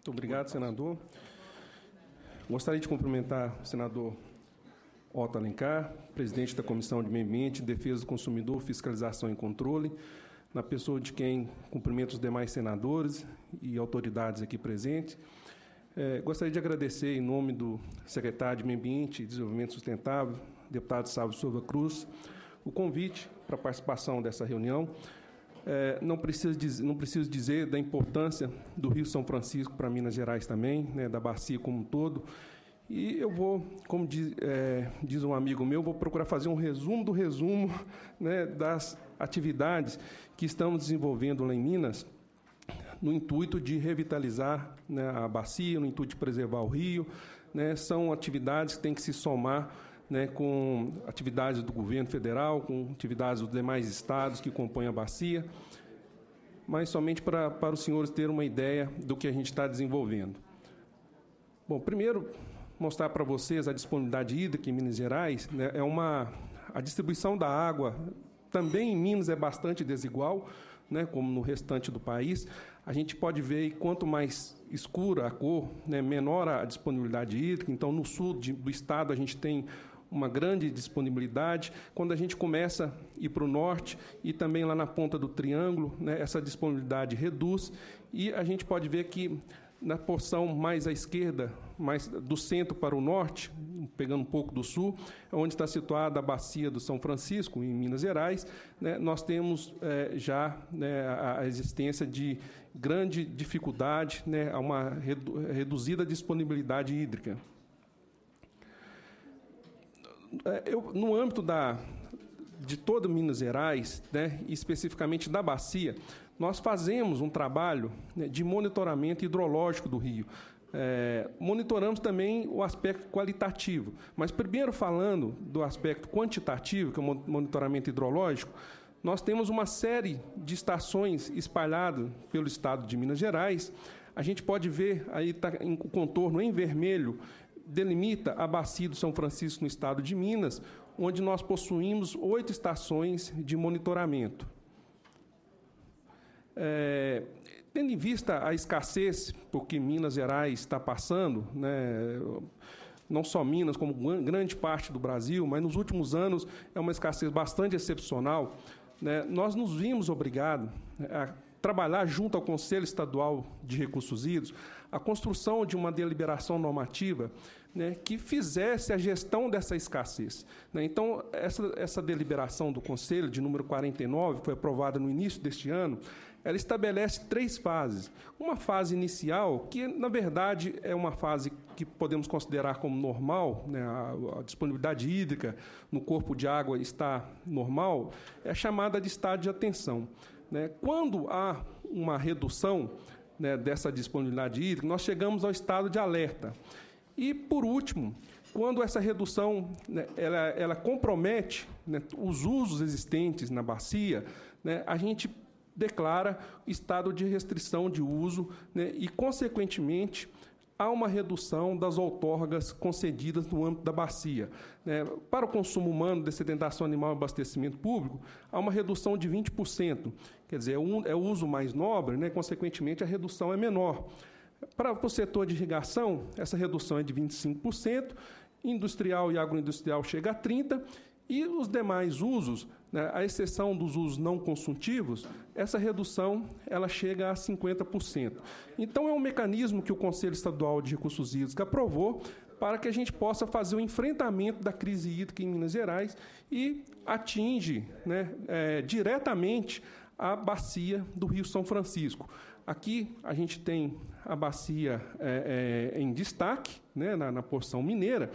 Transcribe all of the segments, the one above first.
Muito obrigado, senador. Gostaria de cumprimentar o senador Otto Alencar, presidente da Comissão de Meio Ambiente, Defesa do Consumidor, Fiscalização e Controle, na pessoa de quem cumprimento os demais senadores e autoridades aqui presentes. Gostaria de agradecer, em nome do secretário de Meio Ambiente e Desenvolvimento Sustentável, deputado Sávio Silva Cruz, o convite para a participação dessa reunião. Não preciso dizer da importância do Rio São Francisco para Minas Gerais também, né, da bacia como um todo. E eu vou, como diz um amigo meu, vou procurar fazer um resumo do resumo, né, das atividades que estamos desenvolvendo lá em Minas, no intuito de revitalizar, né, a bacia, no intuito de preservar o rio. Né, são atividades que têm que se somar, né, com atividades do governo federal, com atividades dos demais estados que compõem a bacia, mas somente para os senhores terem uma ideia do que a gente está desenvolvendo. Bom, primeiro, mostrar para vocês a disponibilidade hídrica em Minas Gerais. Né, a distribuição da água também em Minas é bastante desigual, né, como no restante do país. A gente pode ver que quanto mais escura a cor, né, menor a disponibilidade hídrica. Então, no sul do estado, a gente tem uma grande disponibilidade. Quando a gente começa a ir para o norte e também lá na ponta do triângulo, né, essa disponibilidade reduz. E a gente pode ver que na porção mais à esquerda, mais do centro para o norte, pegando um pouco do sul, onde está situada a bacia do São Francisco, em Minas Gerais, né, nós temos já, né, a existência de grande dificuldade, né, a uma reduzida disponibilidade hídrica. No âmbito de toda Minas Gerais, né, e especificamente da bacia, nós fazemos um trabalho, né, de monitoramento hidrológico do rio. Monitoramos também o aspecto qualitativo, mas primeiro falando do aspecto quantitativo, que é o monitoramento hidrológico, nós temos uma série de estações espalhadas pelo estado de Minas Gerais. A gente pode ver, aí está o contorno em vermelho, delimita a bacia do São Francisco no estado de Minas, onde nós possuímos 8 estações de monitoramento. Tendo em vista a escassez por que Minas Gerais está passando, né, não só Minas, como grande parte do Brasil, mas nos últimos anos é uma escassez bastante excepcional, né, nós nos vimos obrigados a trabalhar junto ao Conselho Estadual de Recursos Hídricos a construção de uma deliberação normativa, né, que fizesse a gestão dessa escassez. Né. Então, essa deliberação do Conselho, de número 49, que foi aprovada no início deste ano, ela estabelece 3 fases. Uma fase inicial, que, na verdade, é uma fase que podemos considerar como normal, né, a disponibilidade hídrica no corpo de água está normal, é chamada de estado de atenção. Né. Quando há uma redução, né, dessa disponibilidade hídrica, nós chegamos ao estado de alerta. E, por último, quando essa redução, né, ela compromete, né, os usos existentes na bacia, né, a gente declara estado de restrição de uso, né, e, consequentemente, há uma redução das outorgas concedidas no âmbito da bacia. Né. Para o consumo humano, dessedentação animal e abastecimento público, há uma redução de 20%. Quer dizer, é o uso mais nobre, né, consequentemente, a redução é menor. Para o setor de irrigação, essa redução é de 25%, industrial e agroindustrial chega a 30%, e os demais usos, né, à exceção dos usos não consultivos, essa redução ela chega a 50%. Então, é um mecanismo que o Conselho Estadual de Recursos Hídricos aprovou para que a gente possa fazer o enfrentamento da crise hídrica em Minas Gerais e atinge, né, diretamente a bacia do Rio São Francisco. Aqui a gente tem a bacia em destaque, né, na porção mineira.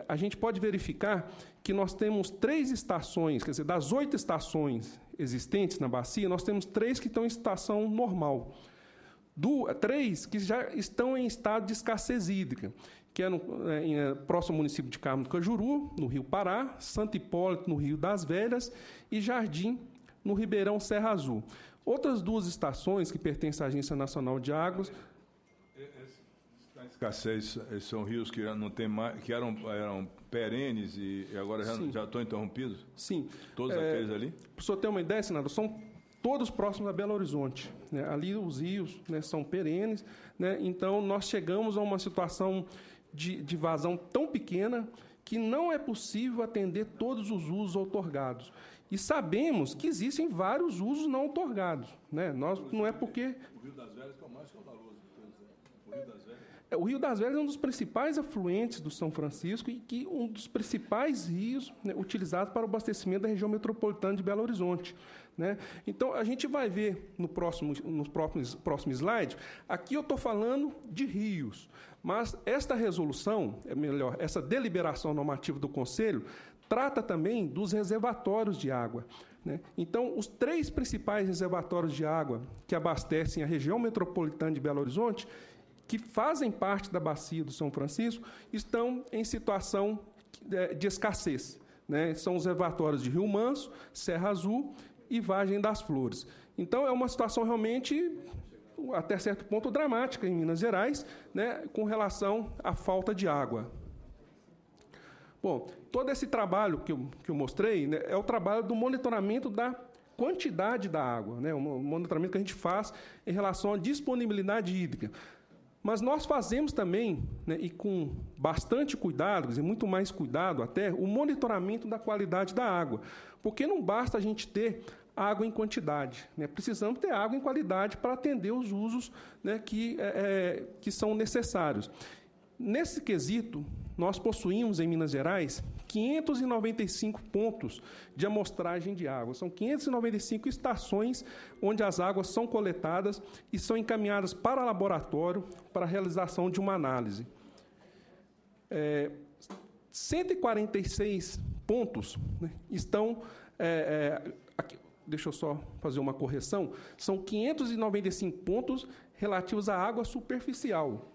A gente pode verificar que nós temos 3 estações, quer dizer, das 8 estações existentes na bacia, nós temos 3 que estão em situação normal. 3 que já estão em estado de escassez hídrica, que é no próximo município de Carmo do Cajuru, no Rio Pará, Santo Hipólito, no Rio das Velhas, e Jardim, no Ribeirão Serra Azul. Outras 2 estações que pertencem à Agência Nacional de Águas. Escassez, são rios que não tem mais, que eram perenes e agora já estão interrompidos? Sim. Todos aqueles ali? Para o senhor ter uma ideia, senador, são todos próximos a Belo Horizonte, né? Ali os rios, né, são perenes, né? Então, nós chegamos a uma situação de vazão tão pequena que não é possível atender todos os usos outorgados. E sabemos que existem vários usos não outorgados, né? Não é porque... O Rio das Velhas é o mais caudaloso. O Rio das Velhas... O Rio das Velhas é um dos principais afluentes do São Francisco e que um dos principais rios, né, utilizados para o abastecimento da região metropolitana de Belo Horizonte, né? Então, a gente vai ver nos próximos slides, aqui eu estou falando de rios, mas esta resolução, essa deliberação normativa do Conselho, trata também dos reservatórios de água, né? Então, os 3 principais reservatórios de água que abastecem a região metropolitana de Belo Horizonte, que fazem parte da bacia do São Francisco, estão em situação de escassez, né? São os reservatórios de Rio Manso, Serra Azul e Vargem das Flores. Então, é uma situação realmente, até certo ponto, dramática em Minas Gerais, né, com relação à falta de água. Bom, todo esse trabalho que eu mostrei, né, é o trabalho do monitoramento da quantidade da água, né, um monitoramento que a gente faz em relação à disponibilidade hídrica. Mas nós fazemos também, né, e com bastante cuidado, e muito mais cuidado até, o monitoramento da qualidade da água. Porque não basta a gente ter água em quantidade, né? Precisamos ter água em qualidade para atender os usos, né, que são necessários. Nesse quesito, nós possuímos em Minas Gerais 595 pontos de amostragem de água. São 595 estações onde as águas são coletadas e são encaminhadas para laboratório para a realização de uma análise. 146 pontos, né, estão... aqui, deixa eu só fazer uma correção. São 595 pontos relativos à água superficial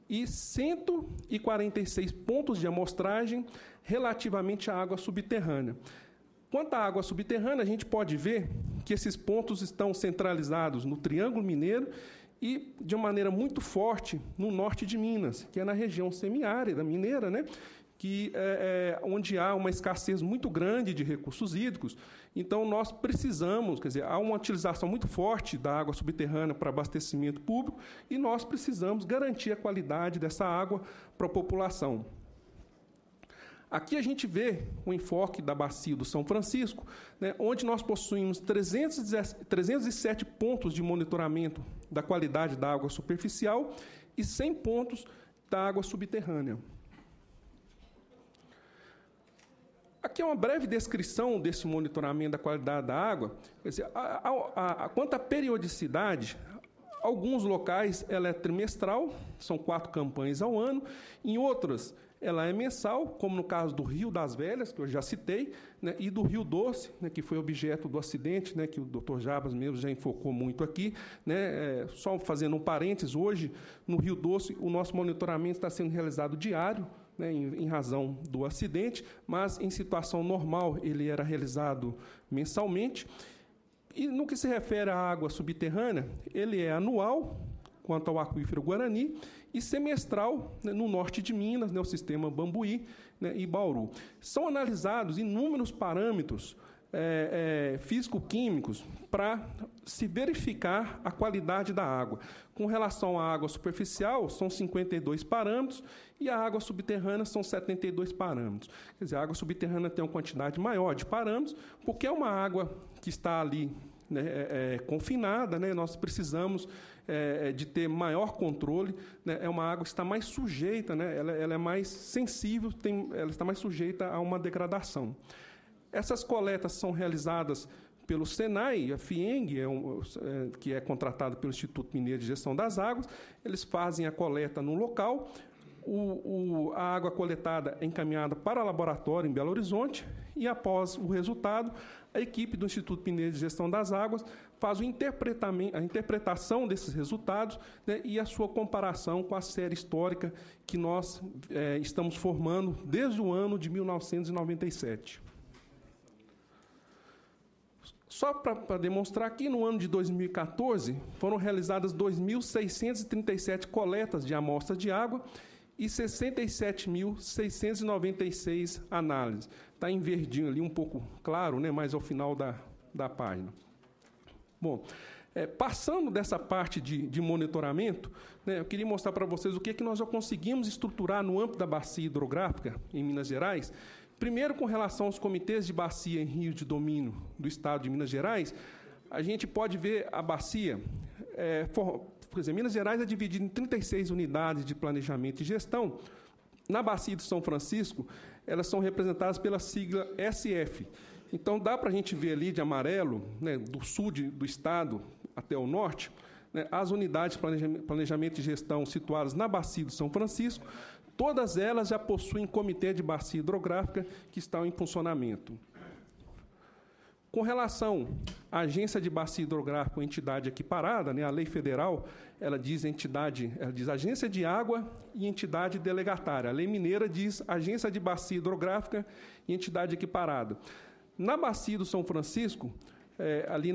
e 146 pontos de amostragem relativamente à água subterrânea. Quanto à água subterrânea, a gente pode ver que esses pontos estão centralizados no Triângulo Mineiro e, de uma maneira muito forte, no norte de Minas, que é na região semiárida mineira, né? Que onde há uma escassez muito grande de recursos hídricos. Então, nós precisamos, quer dizer, há uma utilização muito forte da água subterrânea para abastecimento público e nós precisamos garantir a qualidade dessa água para a população. Aqui a gente vê o enfoque da bacia do São Francisco, né, onde nós possuímos 307 pontos de monitoramento da qualidade da água superficial e 100 pontos da água subterrânea. Aqui é uma breve descrição desse monitoramento da qualidade da água. Quer dizer, quanto à periodicidade, alguns locais ela é trimestral, são 4 campanhas ao ano, em outras ela é mensal, como no caso do Rio das Velhas, que eu já citei, né, e do Rio Doce, né, que foi objeto do acidente, né, que o Dr. Jabas mesmo já enfocou muito aqui, né, só fazendo um parênteses, hoje, no Rio Doce, o nosso monitoramento está sendo realizado diário, né, em razão do acidente, mas em situação normal ele era realizado mensalmente. E no que se refere à água subterrânea, ele é anual, quanto ao aquífero Guarani, e semestral, né, no norte de Minas, né, o sistema Bambuí, né, e Bauru. São analisados inúmeros parâmetros físico-químicos para se verificar a qualidade da água. Com relação à água superficial, são 52 parâmetros, e a água subterrânea são 72 parâmetros. Quer dizer, a água subterrânea tem uma quantidade maior de parâmetros, porque é uma água que está ali, né, confinada, né, nós precisamos de ter maior controle, né, é uma água que está mais sujeita, né, ela é mais sensível, ela está mais sujeita a uma degradação. Essas coletas são realizadas pelo SENAI, a FIENG, que é contratada pelo Instituto Mineiro de Gestão das Águas. Eles fazem a coleta no local, a água coletada é encaminhada para o laboratório em Belo Horizonte e, após o resultado, a equipe do Instituto Mineiro de Gestão das Águas faz a interpretação desses resultados, né, e a sua comparação com a série histórica que nós estamos formando desde o ano de 1997. Só para demonstrar aqui, no ano de 2014, foram realizadas 2.637 coletas de amostras de água e 67.696 análises. Está em verdinho ali, um pouco claro, né, mais ao final da página. Bom, passando dessa parte de monitoramento, né, eu queria mostrar para vocês o que nós já conseguimos estruturar no âmbito da bacia hidrográfica em Minas Gerais. Primeiro, com relação aos comitês de bacia em rios de domínio do Estado de Minas Gerais, a gente pode ver a bacia, por exemplo, Minas Gerais é dividida em 36 unidades de planejamento e gestão. Na bacia de São Francisco, elas são representadas pela sigla SF. Então, dá para a gente ver ali de amarelo, né, do sul do Estado até o norte, né, as unidades de planejamento e gestão situadas na bacia de São Francisco. Todas elas já possuem comitê de bacia hidrográfica que estão em funcionamento. Com relação à agência de bacia hidrográfica, entidade equiparada, né, a lei federal, ela diz agência de água e entidade delegatária. A lei mineira diz agência de bacia hidrográfica e entidade equiparada. Na bacia do São Francisco, ali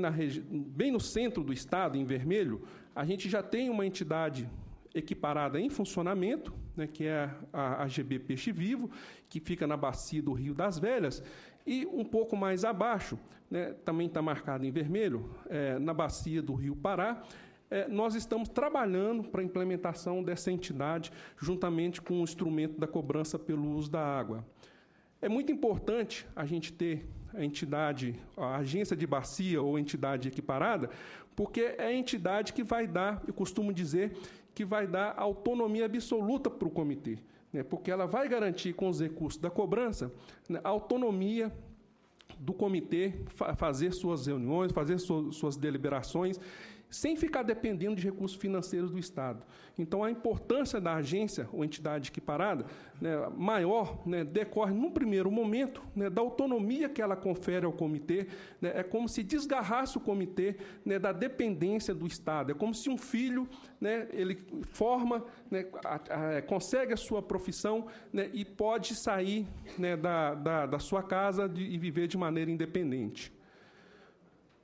bem no centro do estado, em vermelho, a gente já tem uma entidade equiparada em funcionamento, né, que é a AGB Peixe Vivo, que fica na bacia do Rio das Velhas, e um pouco mais abaixo, né, também está marcado em vermelho, na bacia do Rio Pará, nós estamos trabalhando para a implementação dessa entidade, juntamente com o instrumento da cobrança pelo uso da água. É muito importante a gente ter a entidade, a agência de bacia ou entidade equiparada, porque é a entidade que vai dar, eu costumo dizer, que vai dar autonomia absoluta para o comitê, né, porque ela vai garantir com os recursos da cobrança, né, a autonomia do comitê fazer suas reuniões, fazer suas deliberações, sem ficar dependendo de recursos financeiros do Estado. Então, a importância da agência ou entidade equiparada, né, maior, né, decorre, num primeiro momento, né, da autonomia que ela confere ao comitê. Né, é como se desgarrasse o comitê, né, da dependência do Estado. É como se um filho, né, ele forma, né, consegue a sua profissão, né, e pode sair, né, da sua casa e viver de maneira independente.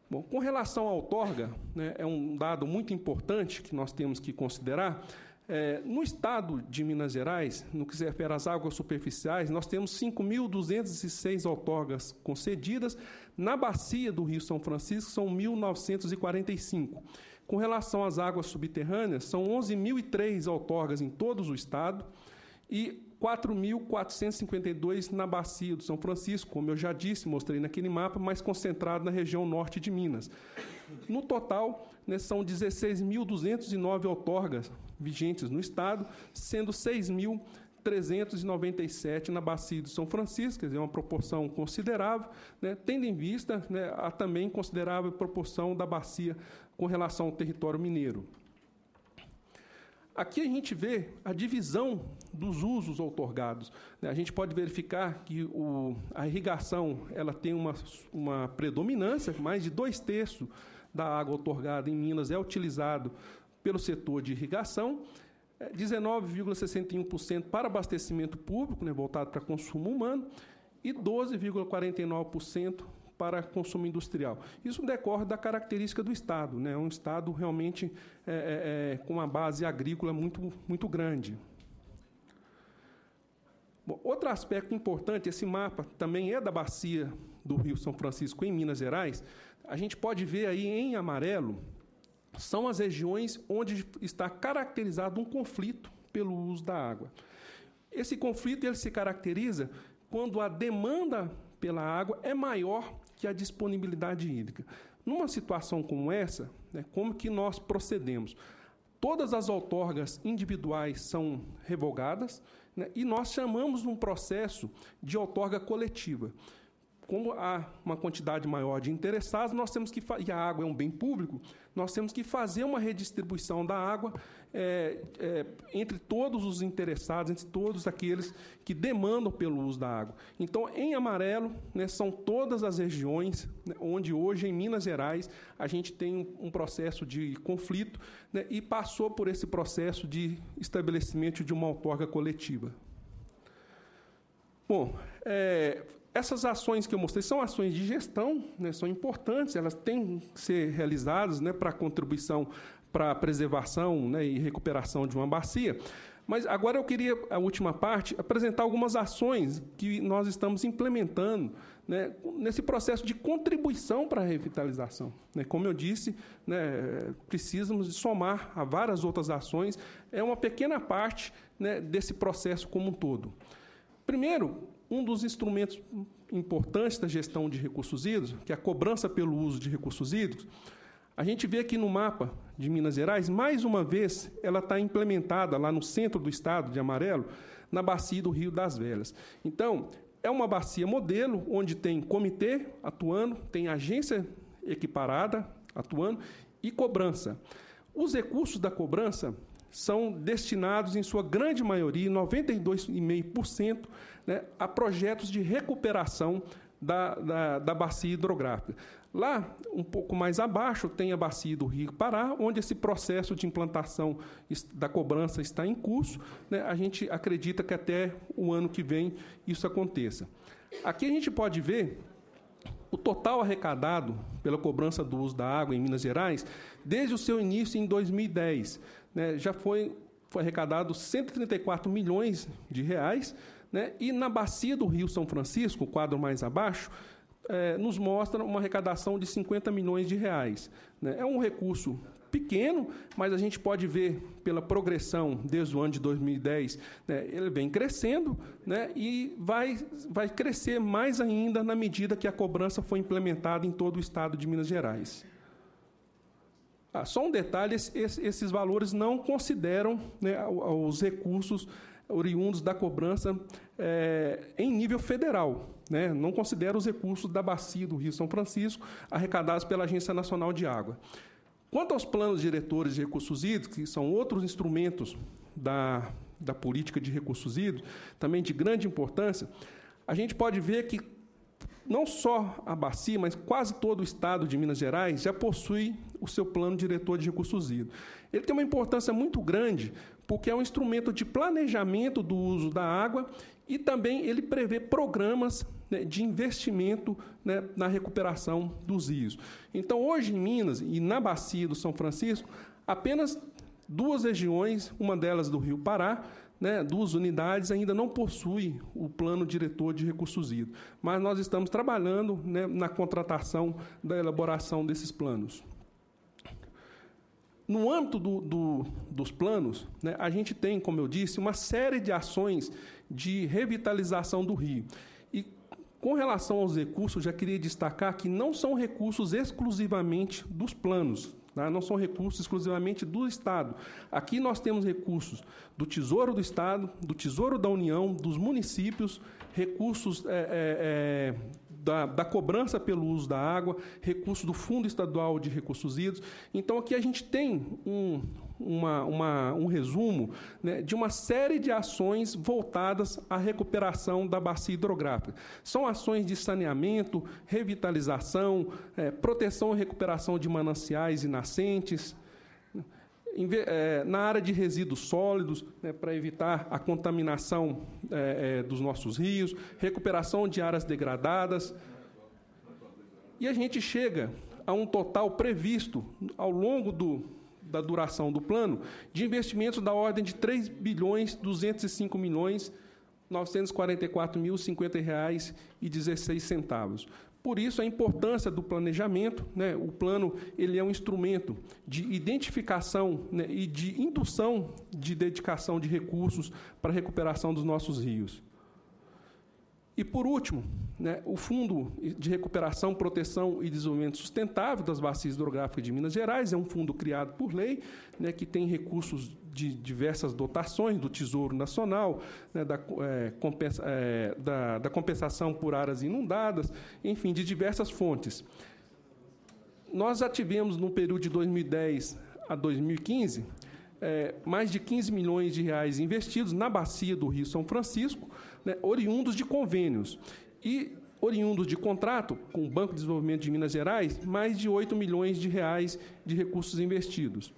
Bom, com relação à outorga, né, é um dado muito importante que nós temos que considerar. No estado de Minas Gerais, no que se refere às águas superficiais, nós temos 5.206 outorgas concedidas. Na bacia do Rio São Francisco, são 1.945. Com relação às águas subterrâneas, são 11.003 outorgas em todo o estado e 4.452 na bacia do São Francisco, como eu já disse, mostrei naquele mapa, mais concentrado na região norte de Minas. No total, né, são 16.209 outorgas vigentes no estado, sendo 6.397 na bacia do São Francisco, quer dizer, uma proporção considerável, né, tendo em vista, né, a também considerável proporção da bacia com relação ao território mineiro. Aqui a gente vê a divisão dos usos outorgados. A gente pode verificar que a irrigação ela tem uma predominância, mais de 2/3 da água outorgada em Minas é utilizado pelo setor de irrigação, 19,61% para abastecimento público, né, voltado para consumo humano, e 12,49% para consumo industrial. Isso decorre da característica do Estado, né? É um Estado realmente com uma base agrícola muito, muito grande. Bom, outro aspecto importante, esse mapa também é da bacia do Rio São Francisco, em Minas Gerais. A gente pode ver aí em amarelo, são as regiões onde está caracterizado um conflito pelo uso da água. Esse conflito ele se caracteriza quando a demanda pela água é maior que a disponibilidade hídrica. Numa situação como essa, né, como que nós procedemos? Todas as outorgas individuais são revogadas, né, e nós chamamos um processo de outorga coletiva. Como há uma quantidade maior de interessados, nós temos que e a água é um bem público, nós temos que fazer uma redistribuição da água entre todos os interessados, entre todos aqueles que demandam pelo uso da água. Então, em amarelo, né, são todas as regiões, né, onde hoje, em Minas Gerais, a gente tem um processo de conflito, né, e passou por esse processo de estabelecimento de uma outorga coletiva. Bom, essas ações que eu mostrei são ações de gestão, né, são importantes, elas têm que ser realizadas, né, para contribuição para a preservação, né, e recuperação de uma bacia, Mas agora eu queria, a última parte, apresentar algumas ações que nós estamos implementando, né, nesse processo de contribuição para a revitalização. Né? Como eu disse, né, precisamos somar a várias outras ações, é uma pequena parte, né, desse processo como um todo. Primeiro, um dos instrumentos importantes da gestão de recursos hídricos, que é a cobrança pelo uso de recursos hídricos, a gente vê aqui no mapa de Minas Gerais, mais uma vez, ela está implementada lá no centro do estado, de amarelo, na bacia do Rio das Velhas. Então, é uma bacia modelo, onde tem comitê atuando, tem agência equiparada atuando e cobrança. Os recursos da cobrança são destinados, em sua grande maioria, 92,5%, né, a projetos de recuperação da bacia hidrográfica. Lá, um pouco mais abaixo, tem a bacia do Rio Pará, onde esse processo de implantação da cobrança está em curso. Né? A gente acredita que até o ano que vem isso aconteça. Aqui a gente pode ver o total arrecadado pela cobrança do uso da água em Minas Gerais, desde o seu início em 2010. Né? Já foi arrecadado 134 milhões de reais, né? E na bacia do Rio São Francisco, o quadro mais abaixo, nos mostra uma arrecadação de 50 milhões de reais. Né? É um recurso pequeno, mas a gente pode ver pela progressão desde o ano de 2010, né, ele vem crescendo, né, e vai crescer mais ainda na medida que a cobrança for implementada em todo o estado de Minas Gerais. Só um detalhe, esses valores não consideram, né, os recursos oriundos da cobrança em nível federal. Né, não considera os recursos da bacia do Rio São Francisco arrecadados pela Agência Nacional de Água. Quanto aos planos diretores de recursos hídricos, que são outros instrumentos da política de recursos hídricos, também de grande importância, a gente pode ver que não só a bacia, mas quase todo o estado de Minas Gerais já possui o seu plano diretor de recursos hídricos. Ele tem uma importância muito grande, porque é um instrumento de planejamento do uso da água e também ele prevê programas, né, de investimento, né, na recuperação dos rios. Então, hoje em Minas e na bacia do São Francisco, apenas 2 regiões, uma delas do Rio Pará, né, 2 unidades ainda não possuem o plano diretor de recursos hídricos. Mas nós estamos trabalhando, né, na contratação da elaboração desses planos. No âmbito dos planos, né, a gente tem, como eu disse, uma série de ações de revitalização do rio. E, com relação aos recursos, já queria destacar que não são recursos exclusivamente dos planos, tá? Não são recursos exclusivamente do Estado. Aqui nós temos recursos do Tesouro do Estado, do Tesouro da União, dos municípios, recursos da cobrança pelo uso da água, recursos do Fundo Estadual de Recursos Hídricos. Então, aqui a gente tem um resumo, né, de uma série de ações voltadas à recuperação da bacia hidrográfica. São ações de saneamento, revitalização, proteção e recuperação de mananciais e nascentes, na área de resíduos sólidos, né, para evitar a contaminação dos nossos rios, recuperação de áreas degradadas. E a gente chega a um total previsto, ao longo da duração do plano, de investimentos da ordem de R$ 3.205.944.050,16. Por isso, a importância do planejamento, né? O plano ele é um instrumento de identificação, né, e de indução de dedicação de recursos para a recuperação dos nossos rios. E, por último, né, o Fundo de Recuperação, Proteção e Desenvolvimento Sustentável das Bacias Hidrográficas de Minas Gerais é um fundo criado por lei, né, que tem recursos de diversas dotações do Tesouro Nacional, né, da compensação por áreas inundadas, enfim, de diversas fontes. Nós já tivemos, no período de 2010 a 2015, mais de 15 milhões de reais investidos na bacia do Rio São Francisco, né, oriundos de convênios. E oriundos de contrato com o Banco de Desenvolvimento de Minas Gerais, mais de 8 milhões de reais de recursos investidos.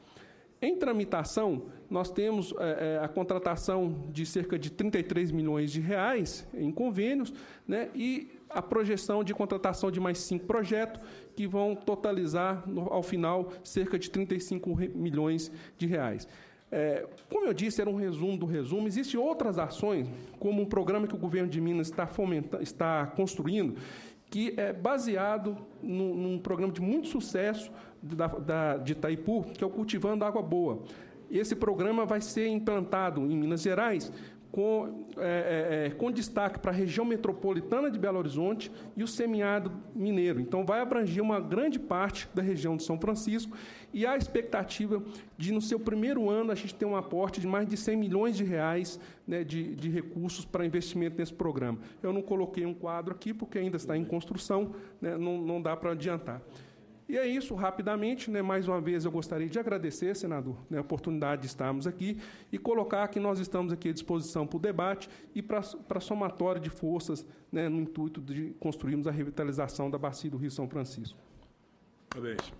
Em tramitação, nós temos a contratação de cerca de 33 milhões de reais em convênios, né, e a projeção de contratação de mais 5 projetos, que vão totalizar, ao final, cerca de 35 milhões de reais. Como eu disse, era um resumo do resumo. Existem outras ações, como um programa que o governo de Minas está construindo, que é baseado num programa de muito sucesso de Itaipu, que é o Cultivando Água Boa. Esse programa vai ser implantado em Minas Gerais, com destaque para a região metropolitana de Belo Horizonte e o semiárido mineiro. Então, vai abranger uma grande parte da região de São Francisco e há a expectativa de, no seu primeiro ano, a gente ter um aporte de mais de R$100 milhões, né, de recursos para investimento nesse programa. Eu não coloquei um quadro aqui, porque ainda está em construção, né, não dá para adiantar. E é isso, rapidamente, né, mais uma vez eu gostaria de agradecer, senador, né, a oportunidade de estarmos aqui e colocar que nós estamos aqui à disposição para o debate e para a somatória de forças, né, no intuito de construirmos a revitalização da bacia do Rio São Francisco. Parabéns.